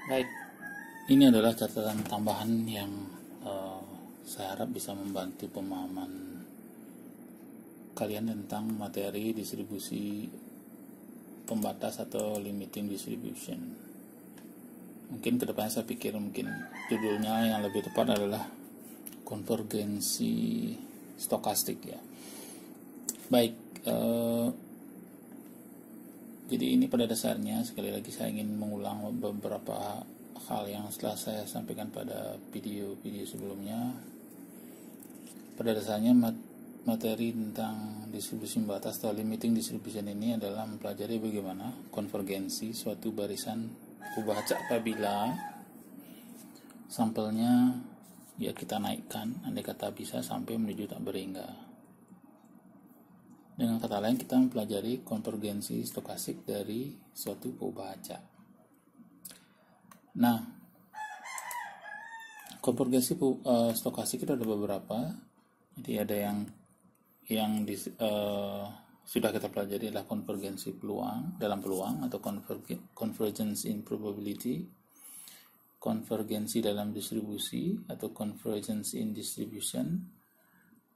Baik, ini adalah catatan tambahan yang saya harap bisa membantu pemahaman kalian tentang materi distribusi pembatas atau limiting distribution. Mungkin kedepannya saya pikir mungkin judulnya yang lebih tepat adalah konvergensi stokastik ya. Baik, jadi ini pada dasarnya sekali lagi saya ingin mengulang beberapa hal yang setelah saya sampaikan pada video-video sebelumnya. Pada dasarnya materi tentang distribusi batas atau limiting distribution ini adalah mempelajari bagaimana konvergensi suatu barisan pembaca apabila sampelnya ya kita naikkan, andai kata bisa sampai menuju tak berhingga. Dengan kata lain, kita mempelajari konvergensi stokastik dari suatu pembaca. Nah, konvergensi stokastik itu ada beberapa. Jadi ada yang sudah kita pelajari adalah konvergensi peluang dalam peluang atau convergence in probability, konvergensi dalam distribusi atau convergence in distribution.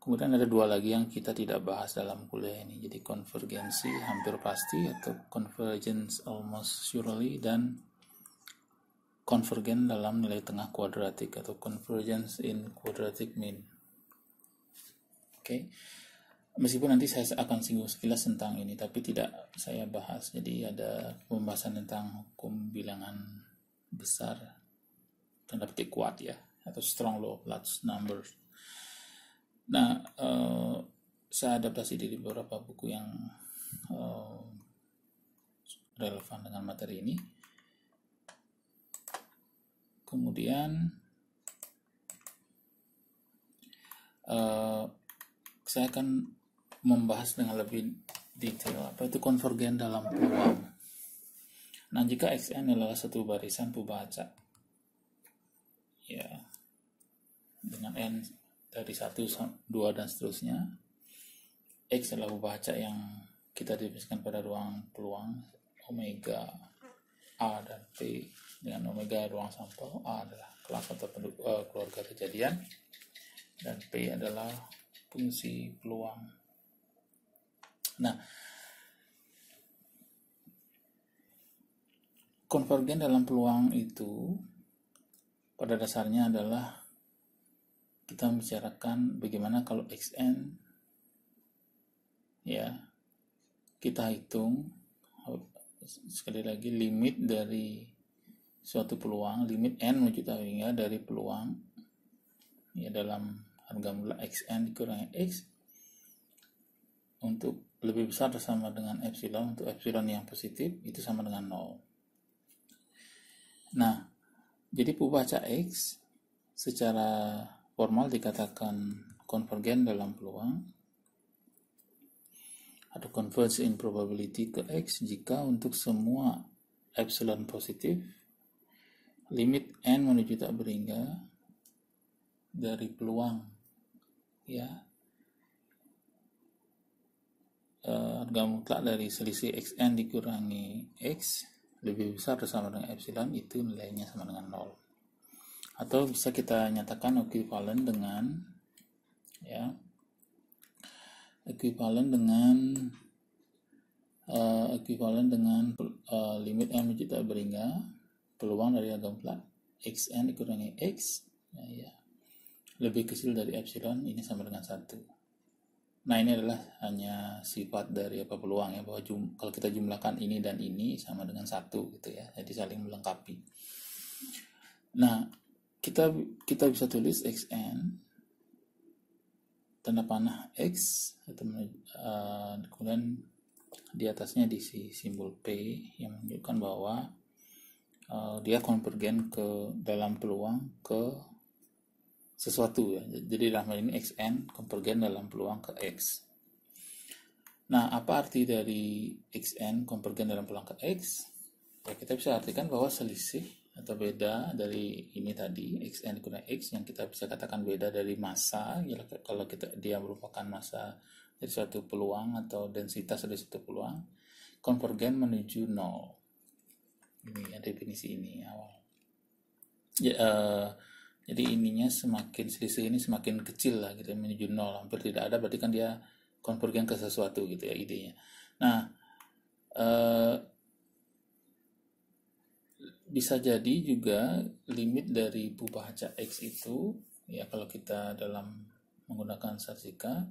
Kemudian ada dua lagi yang kita tidak bahas dalam kuliah ini. Jadi konvergensi hampir pasti atau convergence almost surely, dan konvergen dalam nilai tengah kuadratik atau convergence in quadratic mean. Oke. Meskipun nanti saya akan singgung sekilas tentang ini, tapi tidak saya bahas. Jadi ada pembahasan tentang hukum bilangan besar, tanda petik kuat ya, atau strong law of large numbers. Nah, saya adaptasi dari beberapa buku yang relevan dengan materi ini. Kemudian saya akan membahas dengan lebih detail apa itu konvergen dalam peluang. Nah, jika Xn adalah satu barisan pembaca ya dengan n dari 1, 2 dan seterusnya, X adalah pembaca yang kita definisikan pada ruang peluang omega A dan P, dengan omega ruang sampel, A adalah kelas atau keluarga kejadian, dan P adalah fungsi peluang. Nah, konvergen dalam peluang itu pada dasarnya adalah kita membicarakan bagaimana kalau Xn ya kita hitung sekali lagi limit dari suatu peluang, limit n menuju tak hingga dari peluang ya dalam harga mula Xn dikurangi X untuk lebih besar sama dengan epsilon, untuk epsilon yang positif itu sama dengan 0. Nah, jadi pembaca X secara formal dikatakan konvergen dalam peluang atau converge in probability ke X jika untuk semua epsilon positif limit n menuju tak berhingga dari peluang ya harga mutlak dari selisih Xn dikurangi X lebih besar atau sama dengan epsilon, itu nilainya sama dengan 0. Atau bisa kita nyatakan ekuivalen dengan limit n menuju tak berhingga peluang dari harga mutlak Xn dikurangi X lebih kecil dari epsilon, ini sama dengan 1. Nah, ini adalah hanya sifat dari peluang ya, bahwa kalau kita jumlahkan ini dan ini sama dengan 1 gitu ya, jadi saling melengkapi. Nah, kita bisa tulis Xn tanda panah X atau kemudian di atasnya diisi simbol P yang menunjukkan bahwa dia konvergen ke dalam peluang ke sesuatu ya. Jadi dalam hal ini Xn konvergen dalam peluang ke X. Nah, apa arti dari Xn konvergen dalam peluang ke X? Ya, kita bisa artikan bahwa selisih atau beda dari ini tadi Xn dikurangi X yang kita bisa katakan beda dari massa ya, kalau dia merupakan massa dari suatu peluang atau densitas dari suatu peluang, konvergen menuju 0. Ini ya definisi ini awal. Ya, jadi ininya semakin selisih ini semakin kecil lah gitu, menuju nol, hampir tidak ada, berarti kan dia konvergen ke sesuatu gitu ya idenya. Nah, bisa jadi juga limit dari Pubahaca X itu ya, kalau kita dalam menggunakan statistika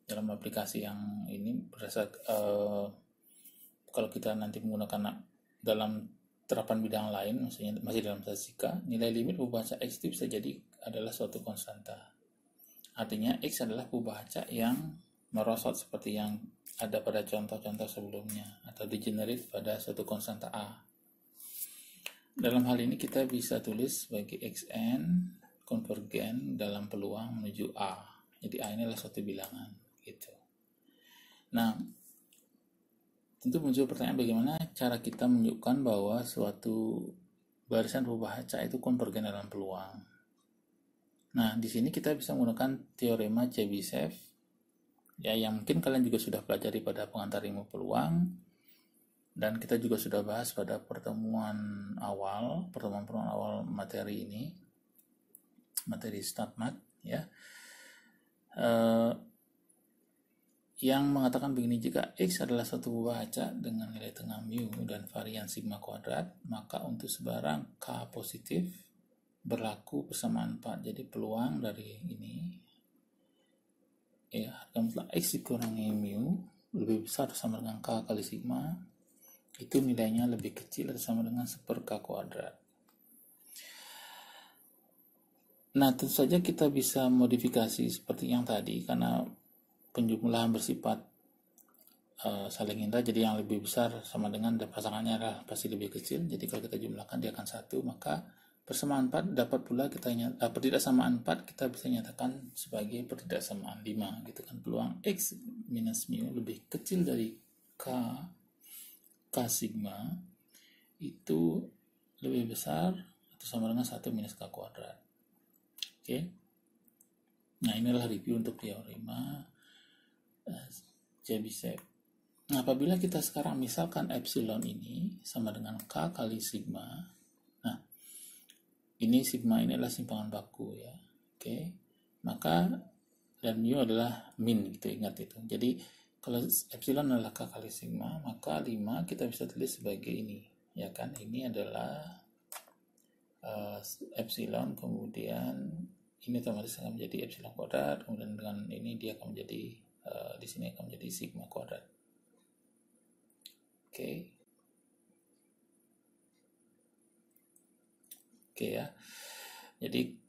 dalam aplikasi yang ini kalau kita nanti menggunakan dalam terapan bidang lain, maksudnya masih dalam statistika, nilai limit Pubahaca X itu bisa jadi adalah suatu konstanta. Artinya X adalah Pubahaca yang merosot seperti yang ada pada contoh-contoh sebelumnya, atau degenerate pada suatu konstanta A. Dalam hal ini kita bisa tulis sebagai Xn konvergen dalam peluang menuju A. Jadi A ini adalah suatu bilangan gitu. Nah, tentu muncul pertanyaan bagaimana cara kita menunjukkan bahwa suatu barisan Pubahaca itu konvergen dalam peluang. Nah, di sini kita bisa menggunakan teorema Chebyshev ya, yang mungkin kalian juga sudah pelajari pada pengantar ilmu peluang. Dan kita juga sudah bahas pada pertemuan awal materi ini, materi StatMat ya, yang mengatakan begini: jika X adalah suatu Pubahaca dengan nilai tengah mu dan varian sigma kuadrat, maka untuk sebarang K positif berlaku persamaan 4. Jadi peluang dari ini ya, harga mutlak X dikurangi mu lebih besar sama dengan K kali sigma, itu nilainya lebih kecil atau sama dengan 1/K kuadrat. Nah, tentu saja kita bisa modifikasi seperti yang tadi, karena penjumlahan bersifat saling hindar, jadi yang lebih besar sama dengan pasangannya adalah pasti lebih kecil. Jadi kalau kita jumlahkan dia akan 1, maka persamaan 4 dapat pula kita pertidaksamaan 4 kita bisa nyatakan sebagai pertidaksamaan 5 gitu kan. Peluang X minus mu lebih kecil dari K sigma itu lebih besar atau sama dengan 1 minus K kuadrat. Oke. Nah, inilah review untuk teorema Chebyshev. Nah, apabila kita sekarang misalkan epsilon ini sama dengan K kali sigma. Nah, ini sigma ini adalah simpangan baku ya. Oke. Maka dan mu adalah min gitu, ingat itu. Jadi kalau epsilon adalah K kali sigma, maka 5 kita bisa tulis sebagai ini, ya kan? Ini adalah epsilon, kemudian ini otomatis akan menjadi epsilon kuadrat, kemudian dengan ini dia akan menjadi, di sini akan menjadi sigma kuadrat. Oke. Oke ya. Jadi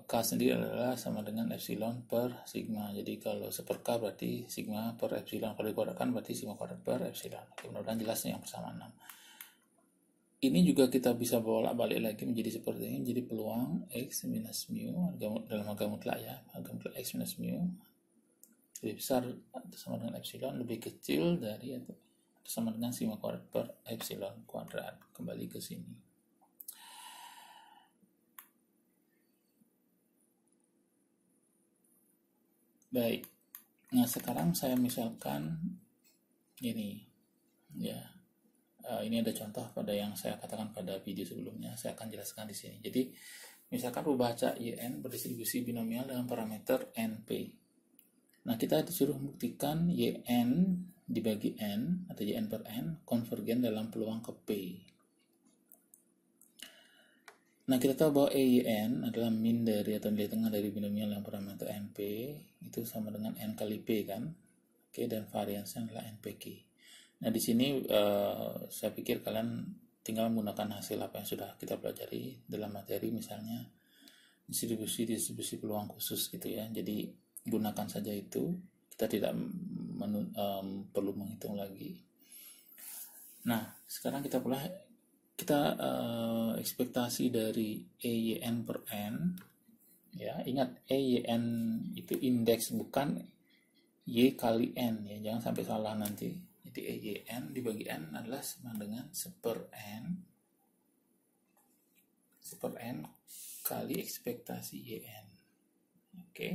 K sendiri adalah sama dengan epsilon per sigma. Jadi kalau 1/K berarti sigma per epsilon. Kalau dikuadratkan berarti sigma kuadrat per epsilon. Oke, mudah-mudahan jelasnya yang persamaan 6. Ini juga kita bisa bolak-balik lagi menjadi seperti ini. Jadi peluang X minus mu dalam harga mutlak ya. Harga mutlak X minus mu lebih besar atau sama dengan epsilon, lebih kecil dari atau sama dengan sigma kuadrat per epsilon kuadrat. Kembali ke sini. Baik, nah sekarang saya misalkan ini ya, ini ada contoh pada yang saya katakan pada video sebelumnya, saya akan jelaskan di sini. Jadi misalkan Pubahaca YN berdistribusi binomial dengan parameter NP. Nah, kita disuruh membuktikan YN dibagi N atau YN per N konvergen dalam peluang ke P. Nah, kita tahu bahwa EYN adalah min dari atau nilai tengah dari binomial yang parameter NP itu sama dengan N kali P kan. Oke, dan variansnya adalah NPK. Nah, di sini saya pikir kalian tinggal menggunakan hasil apa yang sudah kita pelajari dalam materi, misalnya distribusi peluang khusus gitu ya. Jadi gunakan saja itu, kita tidak perlu menghitung lagi. Nah, sekarang kita ekspektasi dari EYN per N ya. Ingat, EYN itu indeks, bukan Y kali N ya, jangan sampai salah nanti. Jadi EYN dibagi N adalah sama dengan 1/N kali ekspektasi YN. Oke.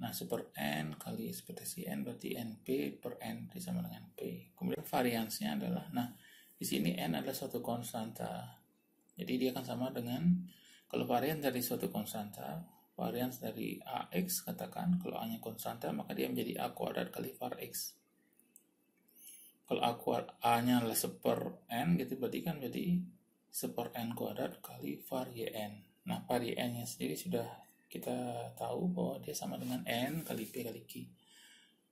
Nah, 1/N kali ekspektasi N berarti NP per N sama dengan P. Kemudian variansnya adalah, nah di sini N adalah suatu konstanta Jadi dia akan sama dengan, kalau varian dari suatu konstanta, varian dari AX katakan, kalau A-nya konstanta maka dia menjadi A kuadrat kali var X. Kalau A-nya adalah 1/n gitu, berarti kan jadi 1/n kuadrat kali var YN. Nah, var YN nya sendiri sudah kita tahu bahwa dia sama dengan N kali P kali Q.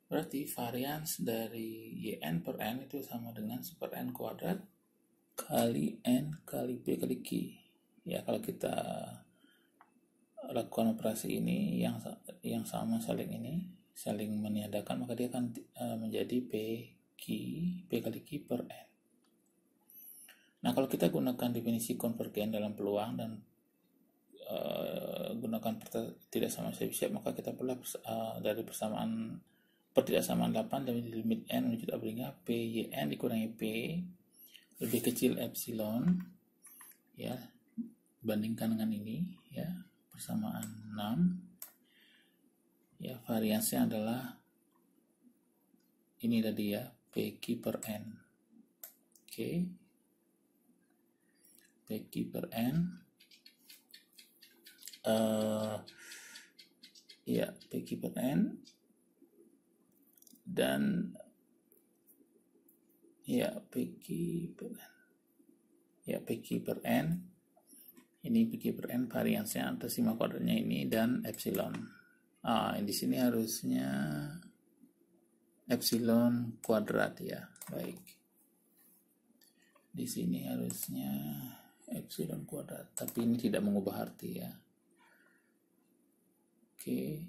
Berarti varians dari YN per N itu sama dengan 1/n kuadrat kali N kali P kali Q. Ya, kalau kita lakukan operasi ini yang sama saling meniadakan, maka dia akan menjadi P kali Q per N. Nah, kalau kita gunakan definisi konvergen dalam peluang dan gunakan tidak sama siap-siap, maka kita perlu dari pertidaksamaan 8 dari limit N menuju abringnya PYN dikurangi P lebih kecil epsilon, ya, bandingkan dengan ini, ya, persamaan 6, ya, variansnya adalah ini tadi, ya, PQ per N. Oke, PQ per N, ya, PQ per N, dan ya, PQ per N, ya, PQ per N, ini PQ per N variansnya atas 5 kuadratnya ini dan epsilon. Di sini harusnya epsilon kuadrat, ya, baik. Di sini harusnya epsilon kuadrat, tapi ini tidak mengubah arti, ya. Oke.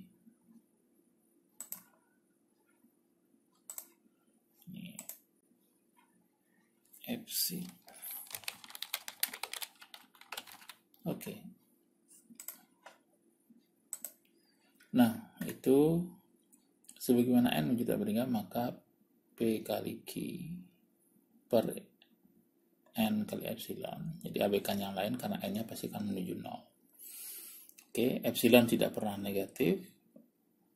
Ini epsilon. Oke. Nah, itu sebagaimana N menjadi abringnya, maka P kali Q per N kali epsilon. Jadi abaikan yang lain karena N-nya pasti akan menuju 0. Oke, epsilon tidak pernah negatif,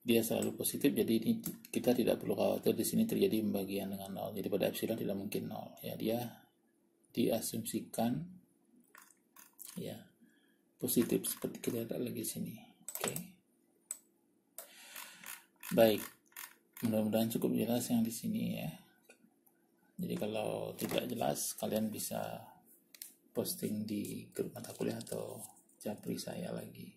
dia selalu positif, jadi ini kita tidak perlu khawatir di sini terjadi pembagian dengan 0. Jadi pada epsilon tidak mungkin 0, ya, dia diasumsikan, ya, positif seperti kita lihat lagi di sini. Oke. Baik. Mudah-mudahan cukup jelas yang di sini, ya. Jadi kalau tidak jelas, kalian bisa posting di grup mata kuliah atau japri saya lagi.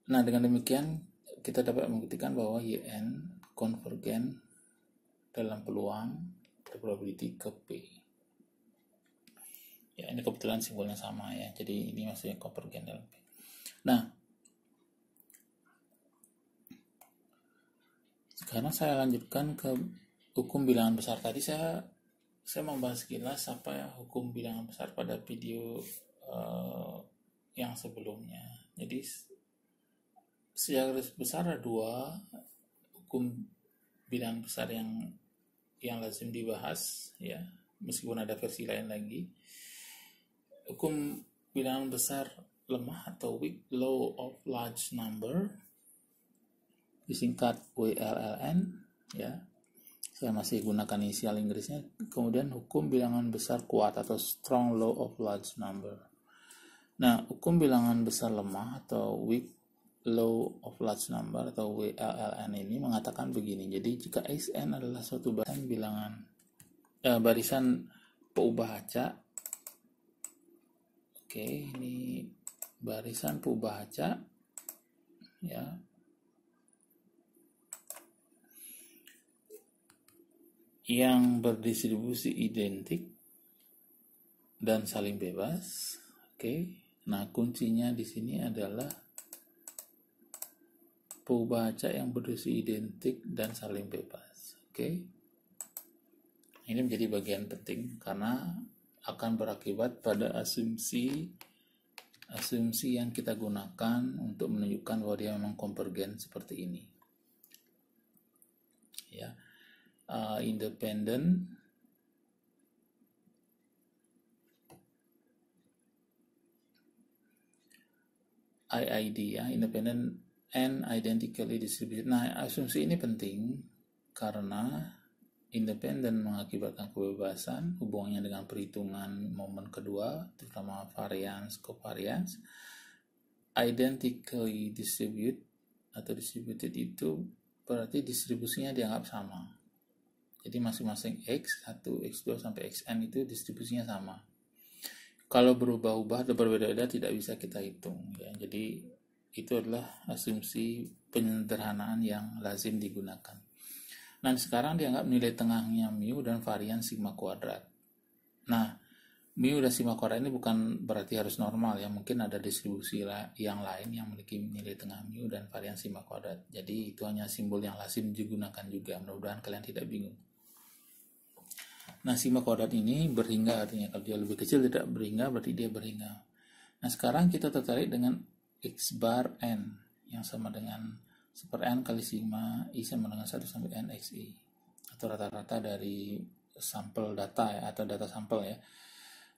Nah, dengan demikian kita dapat membuktikan bahwa YN konvergen dalam peluang probability ke P. Ya, ini kebetulan simbolnya sama, ya. Jadi ini maksudnya konvergen dalam P. Nah, sekarang saya lanjutkan ke hukum bilangan besar. Tadi saya membahas sekilas apa ya hukum bilangan besar pada video yang sebelumnya. Jadi secara garis besar ada 2 hukum bilangan besar yang lazim dibahas, ya, meskipun ada versi lain lagi. Hukum bilangan besar lemah atau weak law of large number, disingkat WLLN, ya. Saya masih gunakan inisial Inggrisnya. Kemudian hukum bilangan besar kuat atau strong law of large number. Nah, hukum bilangan besar lemah atau weak law of large number atau WLLN ini mengatakan begini. Jadi jika Xn adalah suatu barisan peubah acak. Oke, ini barisan peubah acak, ya. Yang berdistribusi identik dan saling bebas. Oke. Nah, kuncinya di sini adalah peubah acak yang berdistribusi identik dan saling bebas. Oke. Ini menjadi bagian penting karena akan berakibat pada asumsi yang kita gunakan untuk menunjukkan bahwa dia memang konvergen seperti ini. Ya. Independent IID, ya, independent and identically distributed. Nah, asumsi ini penting karena independen mengakibatkan kebebasan, hubungannya dengan perhitungan momen kedua, terutama variance, covariance. Identically distributed atau distributed itu berarti distribusinya dianggap sama. Jadi masing-masing X1, X2 sampai Xn itu distribusinya sama. Kalau berubah-ubah atau berbeda-beda tidak bisa kita hitung ya. Jadi itu adalah asumsi penyederhanaan yang lazim digunakan. Nah, sekarang dianggap nilai tengahnya mu dan varian sigma kuadrat. Nah, mu dan sigma kuadrat ini bukan berarti harus normal ya. Mungkin ada distribusi yang lain yang memiliki nilai tengah mu dan varian sigma kuadrat. Jadi itu hanya simbol yang lazim digunakan juga. Mudah-mudahan kalian tidak bingung. Nah, sigma kuadrat ini berhingga artinya. Kalau dia lebih kecil tidak berhingga berarti dia berhingga. Nah, sekarang kita tertarik dengan x bar n yang sama dengan per n kali sigma i sama dengan 1 sampai n xi, atau rata-rata dari sampel data ya, atau data sampel ya.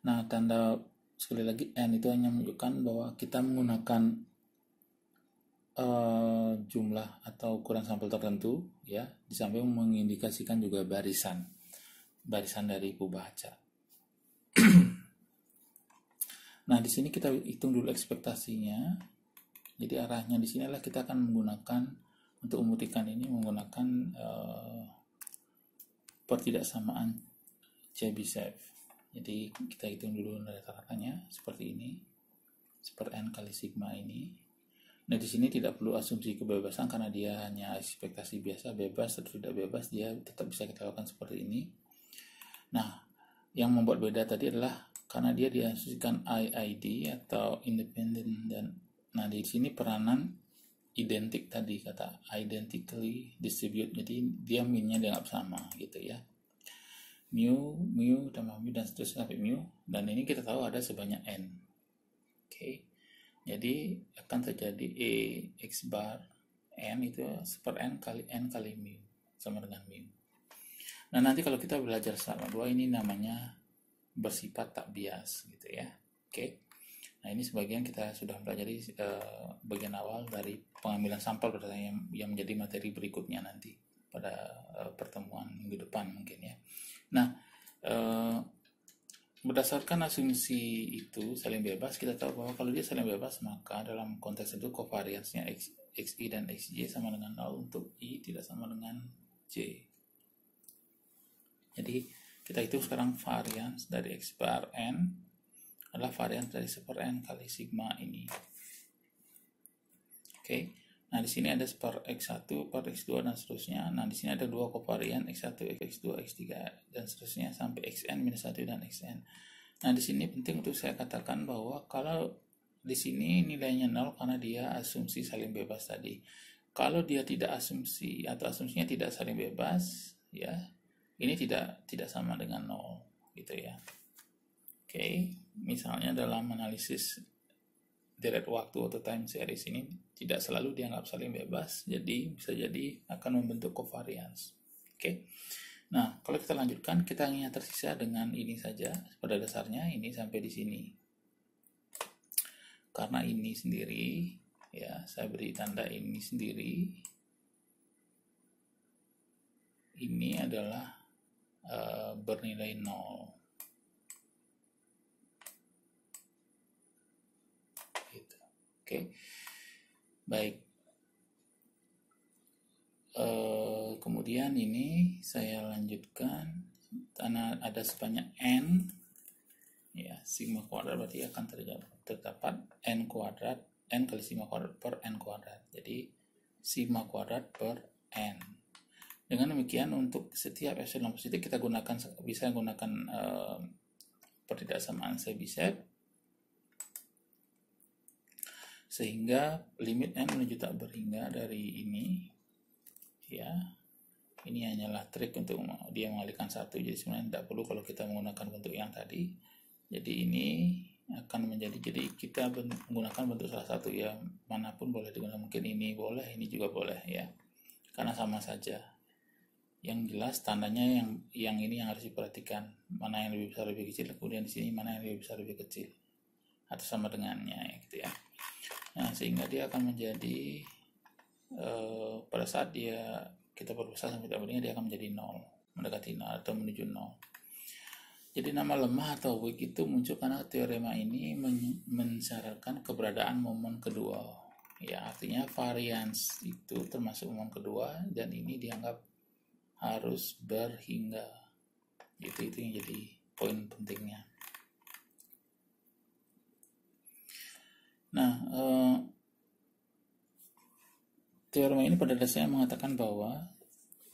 Nah, tanda sekali lagi n itu hanya menunjukkan bahwa kita menggunakan jumlah atau ukuran sampel tertentu ya, di samping mengindikasikan juga barisan dari pembaca. Nah, di sini kita hitung dulu ekspektasinya. Jadi arahnya di sini adalah kita akan menggunakan untuk membuktikan ini menggunakan pertidaksamaan Chebyshev. Jadi kita hitung dulu rata-ratanya seperti ini, per n kali sigma ini. Nah, di sini tidak perlu asumsi kebebasan karena dia hanya ekspektasi biasa, bebas atau tidak bebas dia tetap bisa kita lakukan seperti ini. Nah, yang membuat beda tadi adalah karena dia diasumsikan IID atau independent, dan nah di sini peranan identik tadi, kata identically distributed, jadi dia min-nya dianggap sama gitu ya, mu tambah mu dan seterusnya sampai mu, dan ini kita tahu ada sebanyak n. Oke. Jadi akan terjadi x bar n itu per n kali mu sama dengan mu. Nah, nanti kalau kita belajar sama 2 ini namanya bersifat tak bias gitu ya. Oke. Nah, ini sebagian kita sudah pelajari bagian awal dari pengambilan sampel berdasarkan yang menjadi materi berikutnya nanti pada pertemuan minggu depan mungkin ya. Nah, berdasarkan asumsi itu saling bebas, kita tahu bahwa kalau dia saling bebas maka dalam konteks itu covariance-nya xi dan xj sama dengan 0 untuk i tidak sama dengan j. Jadi kita hitung sekarang variance dari x bar n adalah varians dari per n kali sigma ini. Oke. Nah, di sini ada per x1, per x2 dan seterusnya. Nah, di sini ada 2 kovarian x1, x2, x3 dan seterusnya sampai xn minus 1 dan xn. Nah, di sini penting untuk saya katakan bahwa kalau di sini nilainya 0 karena dia asumsi saling bebas tadi. Kalau dia tidak asumsi atau asumsinya tidak saling bebas, ya, ini tidak sama dengan 0 gitu ya. Oke, misalnya dalam analisis deret waktu atau time series ini tidak selalu dianggap saling bebas, jadi bisa jadi akan membentuk covariance. Oke. Nah, kalau kita lanjutkan, kita hanya tersisa dengan ini saja. Pada dasarnya ini sampai di sini. Karena ini sendiri, ya, saya beri tanda ini sendiri. Ini adalah bernilai 0. Oke, baik. Kemudian ini saya lanjutkan, karena ada sebanyak n, ya, sigma kuadrat berarti akan terdapat n kuadrat, n kali sigma kuadrat per n kuadrat. Jadi sigma kuadrat per n. Dengan demikian untuk setiap epsilon positif kita bisa gunakan pertidaksamaan Chebyshev, sehingga limit n menuju tak berhingga dari ini, ya, ini hanyalah trik untuk dia mengalihkan satu, jadi sebenarnya tidak perlu kalau kita menggunakan bentuk yang tadi. Jadi ini akan menjadi, jadi kita menggunakan bentuk salah satu ya, manapun boleh digunakan, mungkin ini boleh, ini juga boleh ya, karena sama saja. Yang jelas tandanya yang ini yang harus diperhatikan, mana yang lebih besar lebih kecil, kemudian di sini mana yang lebih besar lebih kecil atau sama dengannya gitu ya. Nah, sehingga dia akan menjadi pada saat kita berbesar sampai tak berdingin dia akan menjadi 0. mendekati 0 atau menuju 0. Jadi nama lemah atau weak itu muncul karena teorema ini mensyaratkan keberadaan momen kedua. Ya, artinya varians itu termasuk momen kedua dan ini dianggap harus berhingga. Itu yang jadi poin pentingnya. Nah, teorema ini pada dasarnya mengatakan bahwa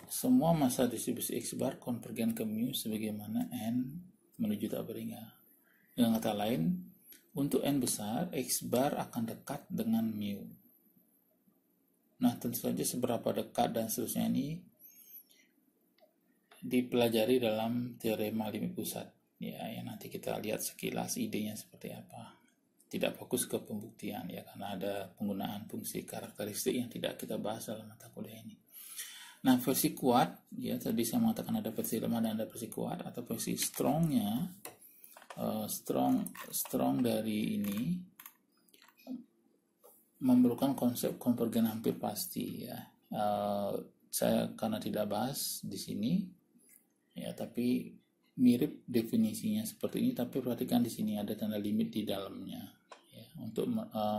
semua massa distribusi X bar konvergen ke mu sebagaimana n menuju tak berhingga. Dengan kata lain, untuk n besar, X bar akan dekat dengan mu. Nah, tentu saja seberapa dekat dan seterusnya ini dipelajari dalam teorema limit pusat. Ya, yang nanti kita lihat sekilas idenya seperti apa. Tidak fokus ke pembuktian ya, karena ada penggunaan fungsi karakteristik yang tidak kita bahas dalam mata kuliah ini. Nah, versi kuat, ya tadi saya mengatakan ada versi lemah dan ada versi kuat, atau versi strongnya, strong dari ini memerlukan konsep konvergen hampir pasti ya. Saya karena tidak bahas di sini, ya tapi mirip definisinya seperti ini, tapi perhatikan di sini ada tanda limit di dalamnya. Untuk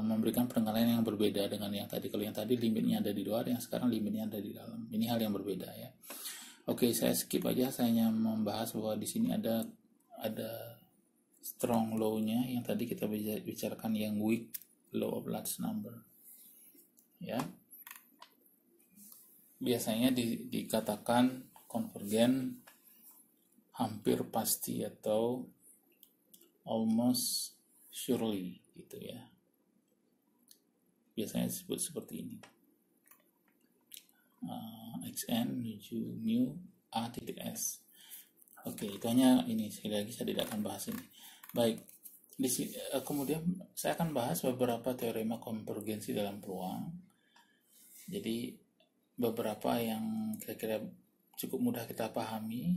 memberikan penekanan yang berbeda dengan yang tadi. Kalau yang tadi limitnya ada di luar, yang sekarang limitnya ada di dalam. Ini hal yang berbeda ya. Oke, saya skip aja. Saya hanya membahas bahwa di sini ada strong law-nya yang tadi kita bicarakan, yang weak law of large number. Ya. Biasanya dikatakan konvergen hampir pasti atau almost surely gitu ya, biasanya disebut seperti ini, xn menuju mu a titik s. Oke, itu hanya ini, sekali lagi saya tidak akan bahas ini. Baik, kemudian saya akan bahas beberapa teorema konvergensi dalam peluang. Jadi beberapa yang kira-kira cukup mudah kita pahami,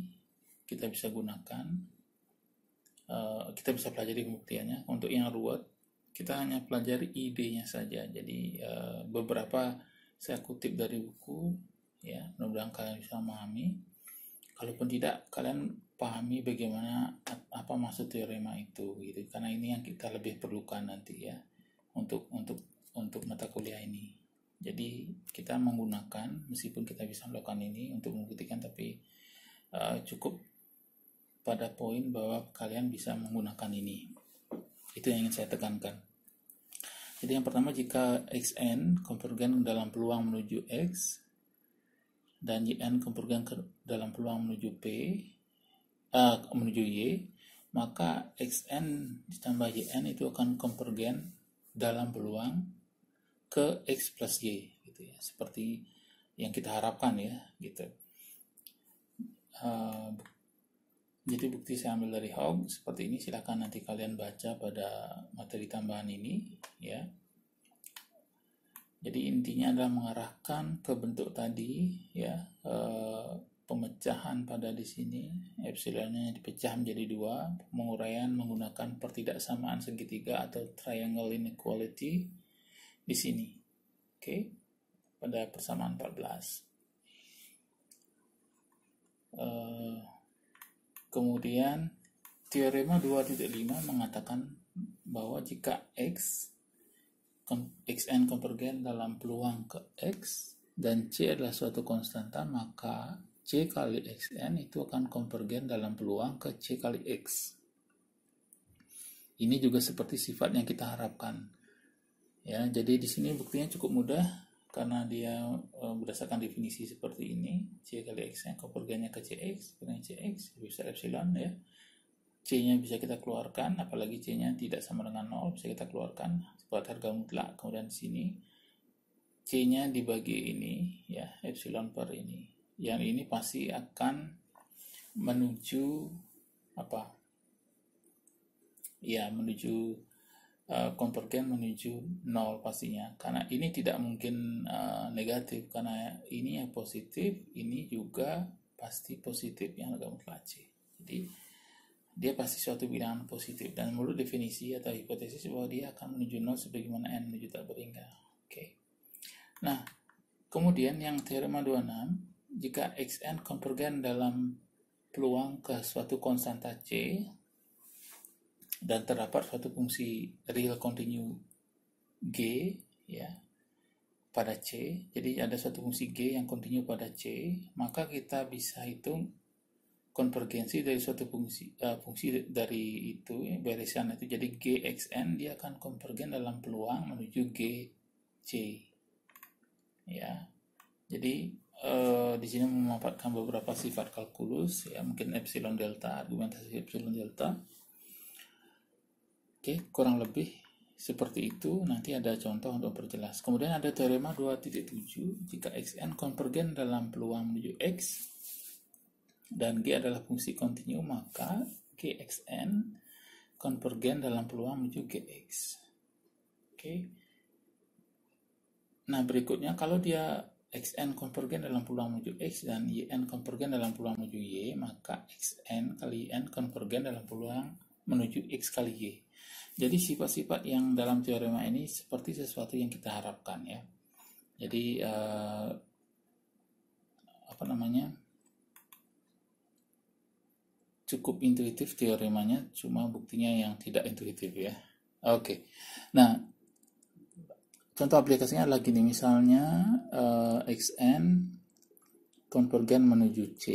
kita bisa gunakan, kita bisa pelajari pembuktiannya. Untuk yang ruwet, kita hanya pelajari idenya saja. Jadi beberapa saya kutip dari buku ya, mudah-mudahan kalian bisa memahami. Kalaupun tidak, kalian pahami bagaimana apa maksud teorema itu gitu, karena ini yang kita lebih perlukan nanti ya untuk mata kuliah ini. Jadi kita menggunakan, meskipun kita bisa melakukan ini untuk membuktikan, tapi cukup pada poin bahwa kalian bisa menggunakan ini. Itu yang ingin saya tekankan. Jadi yang pertama, jika xn konvergen dalam peluang menuju x dan yn konvergen dalam peluang menuju menuju y, maka xn ditambah yn itu akan konvergen dalam peluang ke x plus y gitu ya, seperti yang kita harapkan ya gitu. Jadi bukti saya ambil dari Hogg seperti ini, silakan nanti kalian baca pada materi tambahan ini ya. Jadi intinya adalah mengarahkan ke bentuk tadi ya, pemecahan pada di sini, epsilonnya dipecah menjadi 2, penguraian menggunakan pertidaksamaan segitiga atau triangle inequality di sini. Oke. Pada persamaan 14. Kemudian teorema 2.5 mengatakan bahwa jika xn konvergen dalam peluang ke x dan c adalah suatu konstanta, maka c kali xn itu akan konvergen dalam peluang ke c kali x. Ini juga seperti sifat yang kita harapkan. Ya, jadi di sini buktinya cukup mudah karena dia berdasarkan definisi seperti ini, c kali x yang konvergennya ke cx dengan cx bisa epsilon ya. C-nya bisa kita keluarkan, apalagi C-nya tidak sama dengan 0, bisa kita keluarkan buat harga mutlak. Kemudian di sini C-nya dibagi ini ya, epsilon per ini. Yang ini pasti akan menuju apa? Ya, menuju konvergen menuju 0 pastinya. Karena ini tidak mungkin negatif, karena ini yang positif, ini juga pasti positif yang harga mutlak C. Jadi dia pasti suatu bilangan positif, dan menurut definisi atau hipotesis bahwa dia akan menuju 0 sebagaimana n menuju tak berhingga. Oke. Nah, kemudian yang teorema 26 jika xn konvergen dalam peluang ke suatu konstanta C dan terdapat suatu fungsi real continue G ya pada C, jadi ada suatu fungsi G yang kontinu pada C, maka kita bisa hitung konvergensi dari suatu fungsi dari itu barisan itu. Jadi Gxn dia akan konvergen dalam peluang menuju Gc ya. Jadi di sini memanfaatkan beberapa sifat kalkulus ya, mungkin epsilon delta, argumentasi epsilon delta. Oke, kurang lebih seperti itu. Nanti ada contoh untuk perjelas. Kemudian ada teorema 2.7, jika xn konvergen dalam peluang menuju x dan g adalah fungsi kontinu, maka gxn konvergen dalam peluang menuju gx. Oke. Nah, berikutnya kalau dia xn konvergen dalam peluang menuju x dan yn konvergen dalam peluang menuju y, maka xn kali yn konvergen dalam peluang menuju x kali y. Jadi sifat-sifat yang dalam teorema ini seperti sesuatu yang kita harapkan ya. Jadi cukup intuitif teoremanya, cuma buktinya yang tidak intuitif ya. Oke. Nah, contoh aplikasinya adalah gini, misalnya xn konvergen menuju c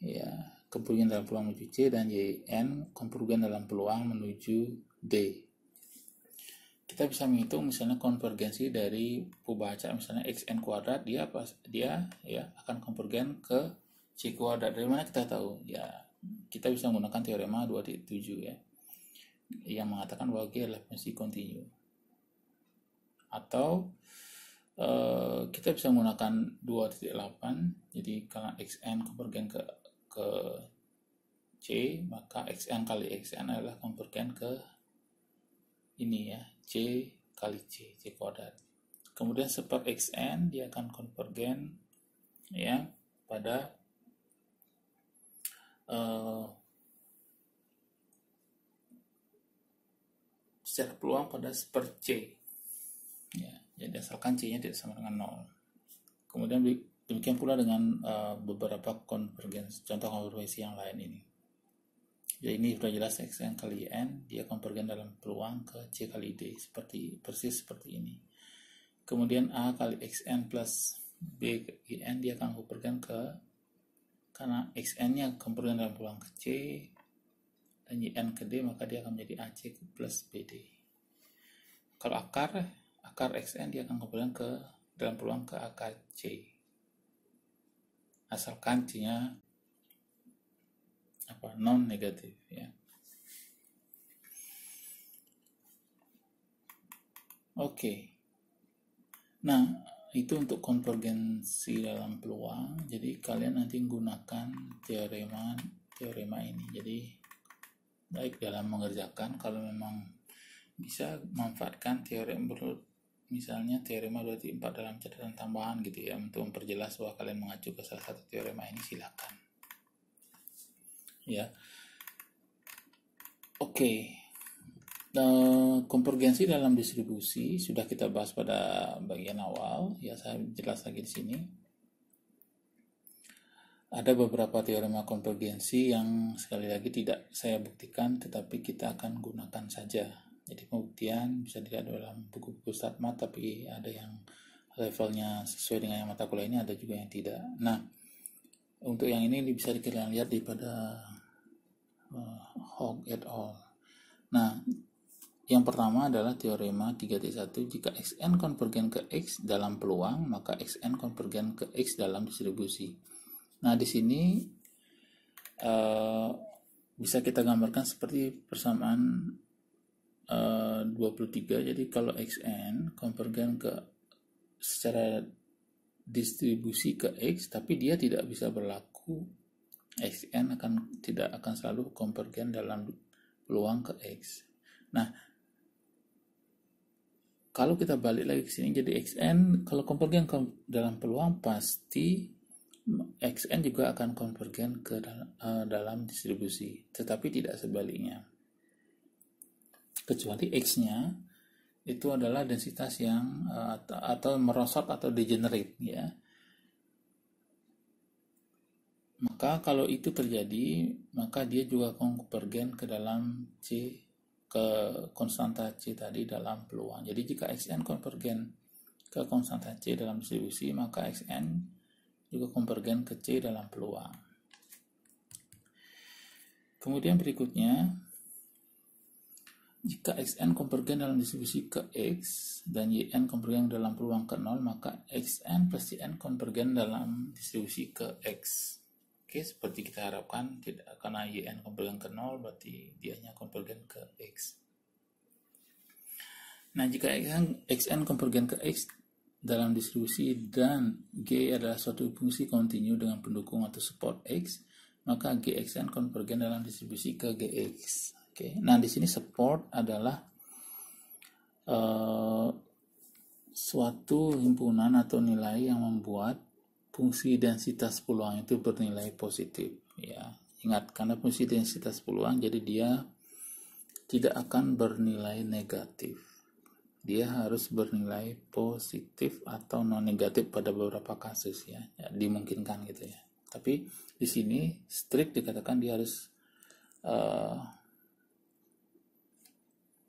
ya, konvergen dalam peluang menuju c, dan yn konvergen dalam peluang menuju D. Kita bisa menghitung misalnya konvergensi dari pembaca misalnya xn kuadrat, dia ya akan konvergen ke c kuadrat. Dari mana kita tahu? Ya, kita bisa menggunakan teorema 2.7 ya, yang mengatakan bahwa G adalah fungsi kontinu. Atau kita bisa menggunakan 2.8, jadi kalau xn konvergen ke c, maka xn kali xn adalah konvergen ke ini ya, c kali c kuadrat. Kemudian seper xn dia akan konvergen ya pada secara peluang pada seper c ya, jadi asalkan c nya tidak sama dengan 0. Kemudian demikian pula dengan beberapa konvergensi, contoh konvergensi yang lain ini. Jadi ini sudah jelas xn kali n dia konvergen dalam peluang ke c kali d, persis seperti ini. Kemudian a kali xn plus b kali n dia akan konvergen karena xn nya konvergen dalam peluang ke c dan yn ke d, maka dia akan menjadi ac plus bd. Kalau akar xn dia akan konvergen dalam peluang ke akar c, asalkan c nya non negatif ya. Oke. Nah, itu untuk konvergensi dalam peluang. Jadi kalian nanti menggunakan teorema ini. Jadi baik dalam mengerjakan, kalau memang bisa manfaatkan teorema, misalnya teorema 2.4 dalam catatan tambahan gitu ya, untuk memperjelas bahwa kalian mengacu ke salah satu teorema ini, silakan. Ya, oke. Konvergensi dalam distribusi sudah kita bahas pada bagian awal. Ya, saya jelas lagi di sini. Ada beberapa teorema konvergensi yang sekali lagi tidak saya buktikan, tetapi kita akan gunakan saja. Jadi pembuktian bisa dilihat dalam buku-buku StatMat, tapi ada yang levelnya sesuai dengan yang mata kuliah ini, ada juga yang tidak. Nah, untuk yang ini bisa kalian lihat di pada Hogg et al. Nah, yang pertama adalah teorema 3.1, jika xn konvergen ke x dalam peluang, maka xn konvergen ke x dalam distribusi. Nah, di sini bisa kita gambarkan seperti persamaan 23. Jadi kalau xn konvergen ke secara distribusi ke x, tapi dia tidak bisa berlaku, xn tidak akan selalu konvergen dalam peluang ke x. Nah, kalau kita balik lagi ke sini, jadi xn kalau konvergen dalam peluang, pasti xn juga akan konvergen ke dalam distribusi, tetapi tidak sebaliknya. Kecuali x-nya itu adalah densitas yang atau merosot atau degenerate ya. Maka kalau itu terjadi, maka dia juga konvergen ke dalam C, ke konstanta C tadi dalam peluang. Jadi jika Xn konvergen ke konstanta C dalam distribusi, maka Xn juga konvergen ke C dalam peluang. Kemudian berikutnya, jika Xn konvergen dalam distribusi ke X dan Yn konvergen dalam peluang ke 0, maka Xn plus Yn konvergen dalam distribusi ke X. Oke, seperti kita harapkan, tidak, karena Yn konvergen ke 0, berarti dianya konvergen ke X. Nah, jika Xn konvergen ke X dalam distribusi dan G adalah suatu fungsi kontinu dengan pendukung atau support X, maka Gxn konvergen dalam distribusi ke Gx. Oke, nah di sini support adalah suatu himpunan atau nilai yang membuat fungsi densitas peluang itu bernilai positif. Ya, ingat, karena fungsi densitas peluang, jadi dia tidak akan bernilai negatif. Dia harus bernilai positif atau non negatif pada beberapa kasus ya, dimungkinkan gitu ya. Tapi di sini strict dikatakan dia harus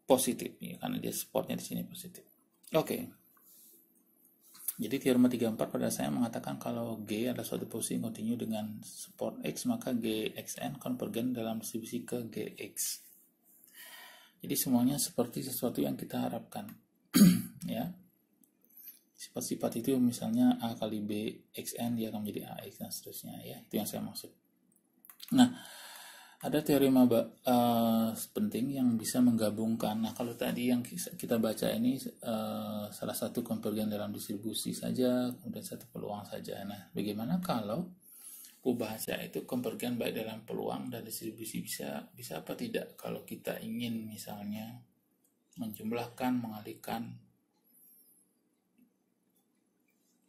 positif ya, karena dia supportnya di sini positif. Oke. Jadi teorema 34 pada saya mengatakan kalau G adalah suatu posisi kontinu dengan support X, maka Gxn konvergen dalam distribusi ke Gx. Jadi semuanya seperti sesuatu yang kita harapkan. Ya. Sifat-sifat itu misalnya A kali B Xn dia akan menjadi AX dan seterusnya ya. Itu yang saya maksud. Nah, ada teorema penting yang bisa menggabungkan. Nah, kalau tadi yang kita baca ini salah satu konvergen dalam distribusi saja, kemudian satu peluang saja. Nah, bagaimana kalau bahasa itu konvergen baik dalam peluang dan distribusi, bisa apa tidak kalau kita ingin misalnya menjumlahkan, mengalihkan,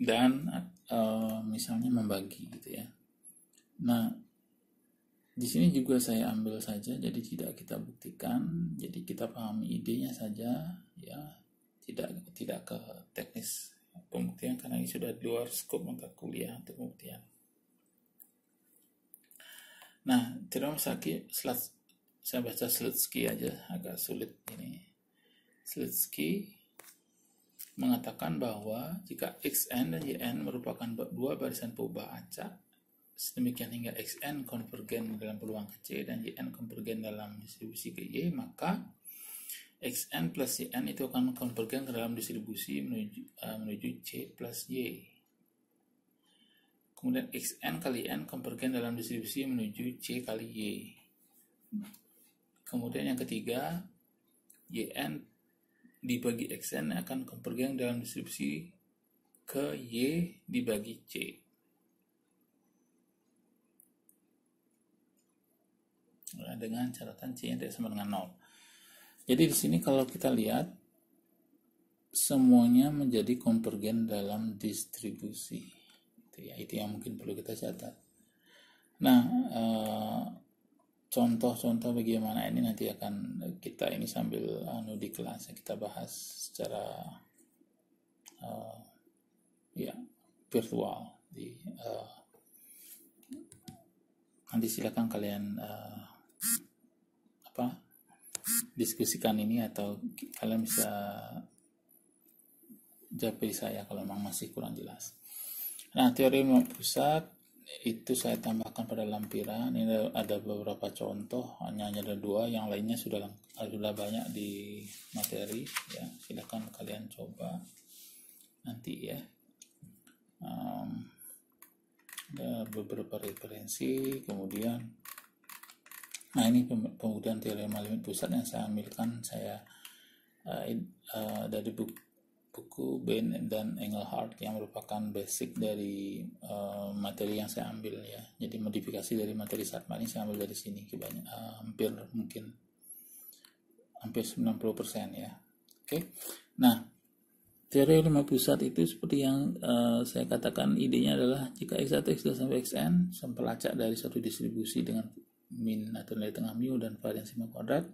dan misalnya membagi gitu ya. Nah, di sini juga saya ambil saja, jadi tidak kita buktikan, jadi kita pahami idenya saja ya, tidak ke teknis pembuktian karena ini sudah di luar skop mata kuliah untuk pembuktian. Nah, teorema saya baca Slutsky aja, agak sulit ini. Slutsky mengatakan bahwa jika Xn dan Yn merupakan dua barisan peubah acak, sedemikian hingga Xn konvergen dalam peluang ke C dan Yn konvergen dalam distribusi ke Y, maka Xn plus Yn itu akan konvergen ke dalam distribusi menuju C plus Y. Kemudian Xn kali N konvergen dalam distribusi menuju C kali Y. Kemudian yang ketiga, Yn dibagi Xn akan konvergen dalam distribusi ke Y dibagi C. Dengan catatan C yang tidak sama dengan 0. Jadi di sini kalau kita lihat semuanya menjadi konvergen dalam distribusi. Itu yang mungkin perlu kita catat. Nah, contoh-contoh bagaimana ini nanti akan kita ini sambil di kelas kita bahas secara virtual nanti silakan kalian diskusikan ini atau kalian bisa japri saya kalau memang masih kurang jelas. Nah, teorema pusat itu saya tambahkan pada lampiran. Ini ada beberapa contoh, hanya ada 2, yang lainnya sudah banyak di materi ya. Silakan kalian coba nanti ya. Ada beberapa referensi, kemudian nah ini pembuktian teorema limit pusat yang saya ambilkan dari buku Bain dan Engelhardt yang merupakan basic dari materi yang saya ambil ya. Jadi modifikasi dari materi Satma ini saya ambil dari sini hampir 90% ya. Oke. Nah, teorema pusat itu seperti yang saya katakan, idenya adalah jika X1, X2 sampai Xn sampel acak dari suatu distribusi dengan min atau nilai tengah mu dan varian sigma kuadrat,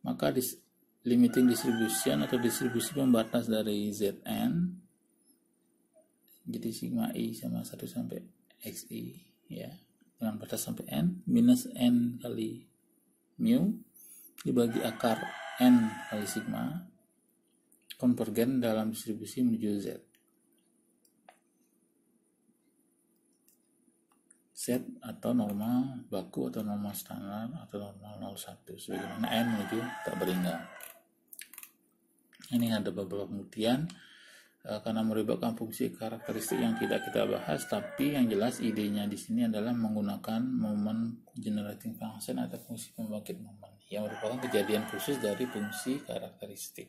maka limiting distribution atau distribusi pembatas dari Zn, jadi sigma i sama 1 sampai xi ya, dengan batas sampai n minus n kali mu dibagi akar n kali sigma konvergen dalam distribusi menuju z. Z atau normal baku atau normal standar atau normal 01 sebagaimana n menuju tak berimbang. Ini ada beberapa pembuktian karena melibatkan fungsi karakteristik yang tidak kita bahas, tapi yang jelas idenya di sini adalah menggunakan moment generating function atau fungsi pembangkit momen yang merupakan kejadian khusus dari fungsi karakteristik.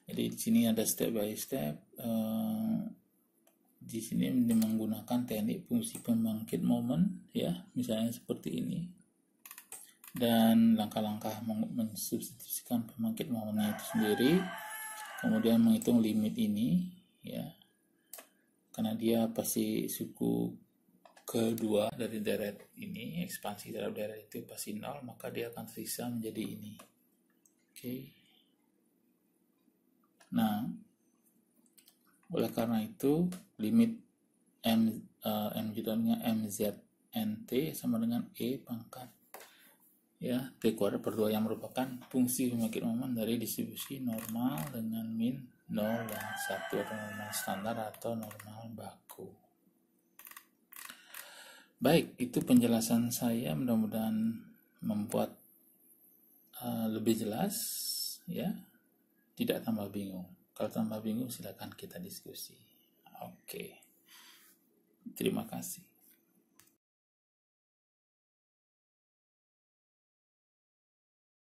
Jadi di sini ada step by step. Di sini menggunakan teknik fungsi pembangkit momen, ya, misalnya seperti ini. Dan langkah-langkah mensubstitusikan pembangkit momennya itu sendiri, kemudian menghitung limit ini, ya, karena dia pasti suku kedua dari deret ini, ekspansi terhadap deret itu pasti 0, maka dia akan tersisa menjadi ini. Oke. Nah, oleh karena itu limit m-nya mznt sama dengan e pangkat ya t kuadrat per 2 yang merupakan fungsi pembangkit momen dari distribusi normal dengan min 0 dan 1 atau normal standar atau normal baku. Baik, itu penjelasan saya, mudah-mudahan membuat lebih jelas, ya, tidak tambah bingung. Kalau tambah bingung silakan kita diskusi. Oke. Terima kasih.